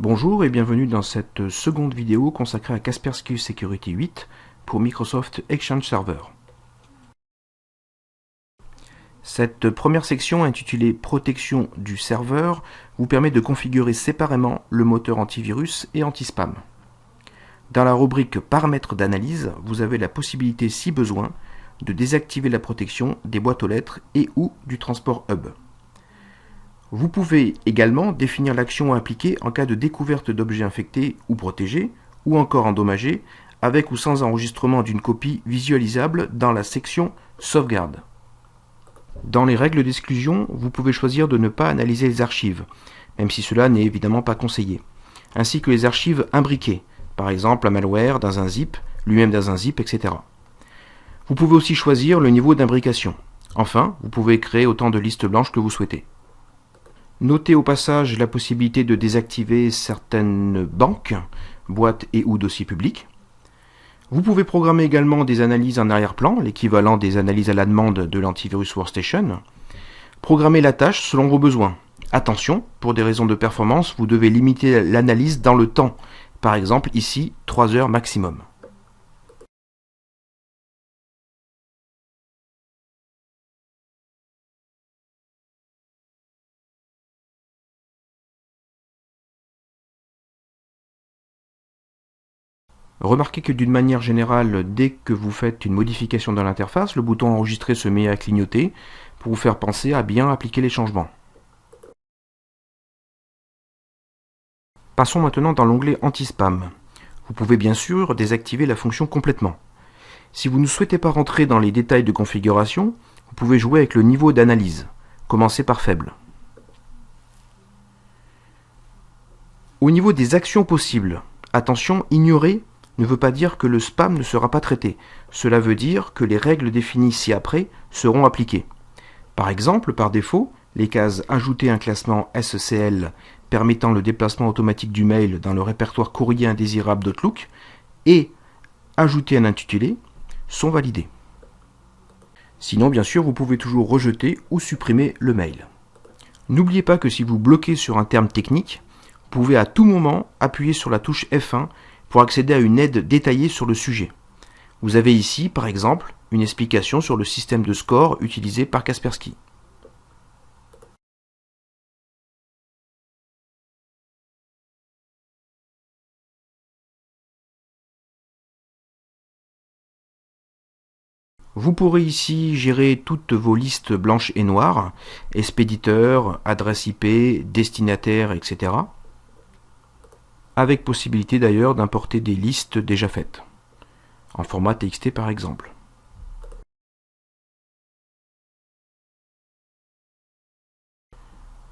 Bonjour et bienvenue dans cette seconde vidéo consacrée à Kaspersky Security 8 pour Microsoft Exchange Server. Cette première section intitulée Protection du serveur vous permet de configurer séparément le moteur antivirus et anti-spam. Dans la rubrique Paramètres d'analyse, vous avez la possibilité, si besoin, de désactiver la protection des boîtes aux lettres et ou du transport hub. Vous pouvez également définir l'action à appliquer en cas de découverte d'objets infectés ou protégés, ou encore endommagés, avec ou sans enregistrement d'une copie visualisable dans la section Sauvegarde. Dans les règles d'exclusion, vous pouvez choisir de ne pas analyser les archives, même si cela n'est évidemment pas conseillé, ainsi que les archives imbriquées, par exemple un malware dans un zip, lui-même dans un zip, etc. Vous pouvez aussi choisir le niveau d'imbrication. Enfin, vous pouvez créer autant de listes blanches que vous souhaitez. Notez au passage la possibilité de désactiver certaines banques, boîtes et ou dossiers publics. Vous pouvez programmer également des analyses en arrière-plan, l'équivalent des analyses à la demande de l'antivirus Workstation. Programmez la tâche selon vos besoins. Attention, pour des raisons de performance, vous devez limiter l'analyse dans le temps. Par exemple, ici, 3 heures maximum. Remarquez que d'une manière générale, dès que vous faites une modification dans l'interface, le bouton enregistrer se met à clignoter pour vous faire penser à bien appliquer les changements. Passons maintenant dans l'onglet Anti-spam. Vous pouvez bien sûr désactiver la fonction complètement. Si vous ne souhaitez pas rentrer dans les détails de configuration, vous pouvez jouer avec le niveau d'analyse. Commencez par faible. Au niveau des actions possibles, attention, ignorer ne veut pas dire que le spam ne sera pas traité. Cela veut dire que les règles définies ci-après seront appliquées. Par exemple, par défaut, les cases « Ajouter un classement SCL permettant le déplacement automatique du mail dans le répertoire courrier indésirable d'Outlook » et « Ajouter un intitulé » sont validées. Sinon, bien sûr, vous pouvez toujours rejeter ou supprimer le mail. N'oubliez pas que si vous bloquez sur un terme technique, vous pouvez à tout moment appuyer sur la touche F1 pour accéder à une aide détaillée sur le sujet. Vous avez ici, par exemple, une explication sur le système de score utilisé par Kaspersky. Vous pourrez ici gérer toutes vos listes blanches et noires, expéditeur, adresse IP, destinataire, etc. Avec possibilité d'ailleurs d'importer des listes déjà faites, en format TXT par exemple.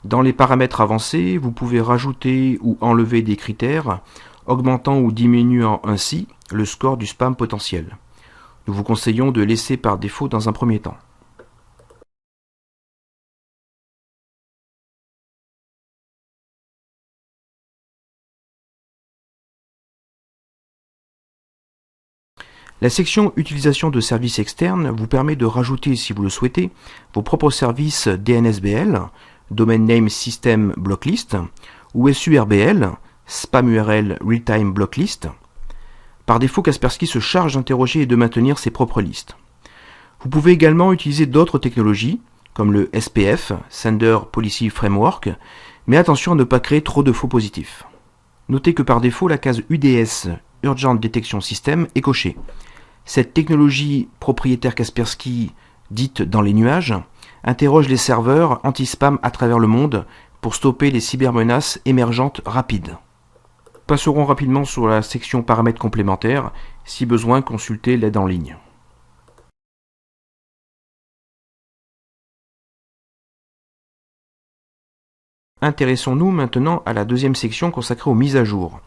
Dans les paramètres avancés, vous pouvez rajouter ou enlever des critères, augmentant ou diminuant ainsi le score du spam potentiel. Nous vous conseillons de laisser par défaut dans un premier temps. La section Utilisation de services externes vous permet de rajouter, si vous le souhaitez, vos propres services DNSBL, Domain Name System Blocklist, ou SURBL, Spam URL Realtime Blocklist. Par défaut, Kaspersky se charge d'interroger et de maintenir ses propres listes. Vous pouvez également utiliser d'autres technologies, comme le SPF, Sender Policy Framework, mais attention à ne pas créer trop de faux positifs. Notez que par défaut, la case UDS, Urgent Detection System, est cochée. Cette technologie propriétaire Kaspersky, dite dans les nuages, interroge les serveurs anti-spam à travers le monde pour stopper les cybermenaces émergentes rapides. Passerons rapidement sur la section paramètres complémentaires. Si besoin, consultez l'aide en ligne. Intéressons-nous maintenant à la deuxième section consacrée aux mises à jour.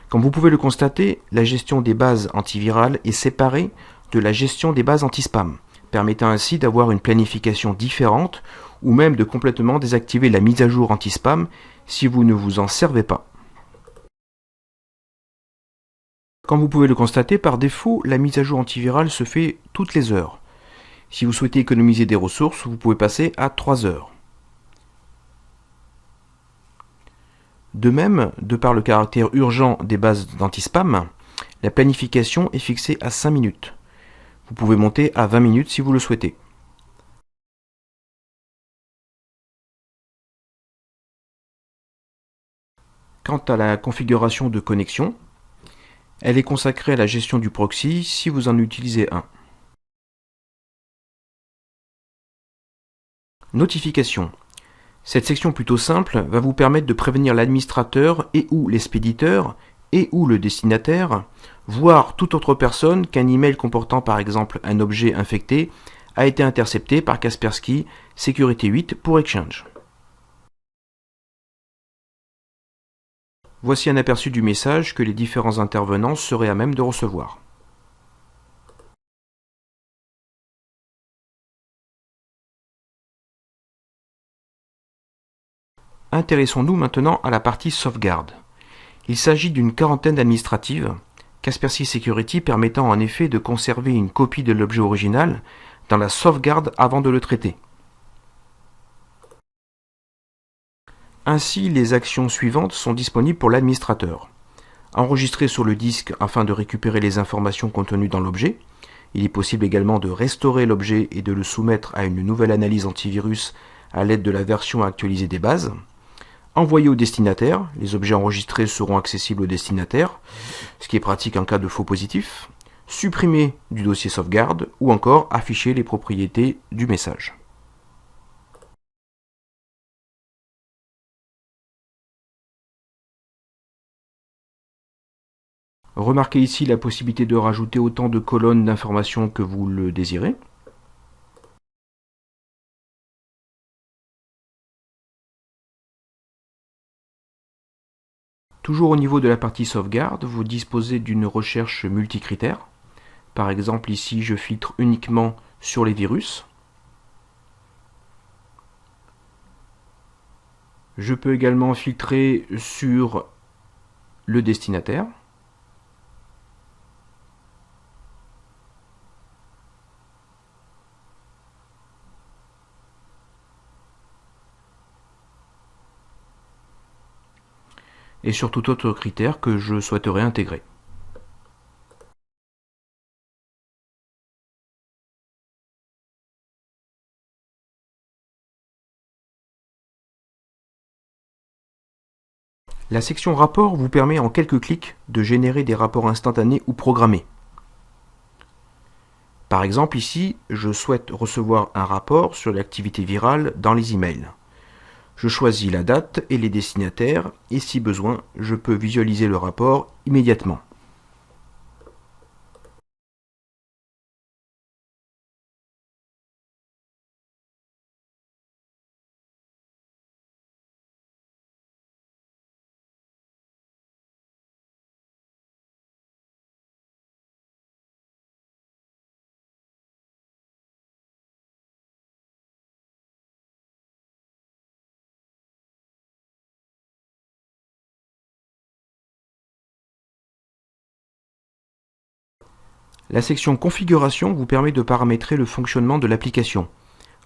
Comme vous pouvez le constater, la gestion des bases antivirales est séparée de la gestion des bases anti-spam, permettant ainsi d'avoir une planification différente ou même de complètement désactiver la mise à jour anti-spam si vous ne vous en servez pas. Comme vous pouvez le constater, par défaut, la mise à jour antivirale se fait toutes les heures. Si vous souhaitez économiser des ressources, vous pouvez passer à 3 heures. De même, de par le caractère urgent des bases d'anti-spam, la planification est fixée à 5 minutes. Vous pouvez monter à 20 minutes si vous le souhaitez. Quant à la configuration de connexion, elle est consacrée à la gestion du proxy si vous en utilisez un. Notification. Cette section plutôt simple va vous permettre de prévenir l'administrateur et ou l'expéditeur et ou le destinataire, voire toute autre personne qu'un email comportant par exemple un objet infecté a été intercepté par Kaspersky Security 8 pour Exchange. Voici un aperçu du message que les différents intervenants seraient à même de recevoir. Intéressons-nous maintenant à la partie sauvegarde. Il s'agit d'une quarantaine d'administratives, Kaspersky Security permettant en effet de conserver une copie de l'objet original dans la sauvegarde avant de le traiter. Ainsi, les actions suivantes sont disponibles pour l'administrateur. Enregistrer sur le disque afin de récupérer les informations contenues dans l'objet. Il est possible également de restaurer l'objet et de le soumettre à une nouvelle analyse antivirus à l'aide de la version actualisée des bases. Envoyer au destinataire, les objets enregistrés seront accessibles au destinataire, ce qui est pratique en cas de faux positif. Supprimer du dossier sauvegarde ou encore afficher les propriétés du message. Remarquez ici la possibilité de rajouter autant de colonnes d'informations que vous le désirez. Toujours au niveau de la partie sauvegarde, vous disposez d'une recherche multicritère. Par exemple, ici, je filtre uniquement sur les virus. Je peux également filtrer sur le destinataire. Et sur tout autre critère que je souhaiterais intégrer. La section rapport vous permet en quelques clics de générer des rapports instantanés ou programmés. Par exemple ici, je souhaite recevoir un rapport sur l'activité virale dans les emails. Je choisis la date et les destinataires et si besoin, je peux visualiser le rapport immédiatement. La section configuration vous permet de paramétrer le fonctionnement de l'application.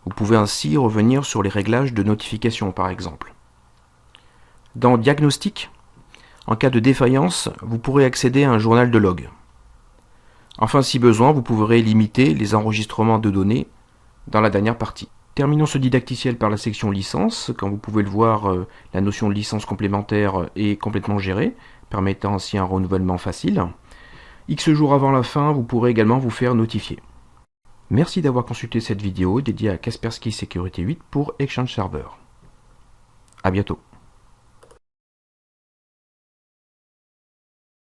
Vous pouvez ainsi revenir sur les réglages de notification par exemple. Dans diagnostic, en cas de défaillance, vous pourrez accéder à un journal de log. Enfin, si besoin, vous pourrez limiter les enregistrements de données dans la dernière partie. Terminons ce didacticiel par la section licence. Comme vous pouvez le voir, la notion de licence complémentaire est complètement gérée, permettant ainsi un renouvellement facile. X jours avant la fin, vous pourrez également vous faire notifier. Merci d'avoir consulté cette vidéo dédiée à Kaspersky Security 8 pour Exchange Server. À bientôt.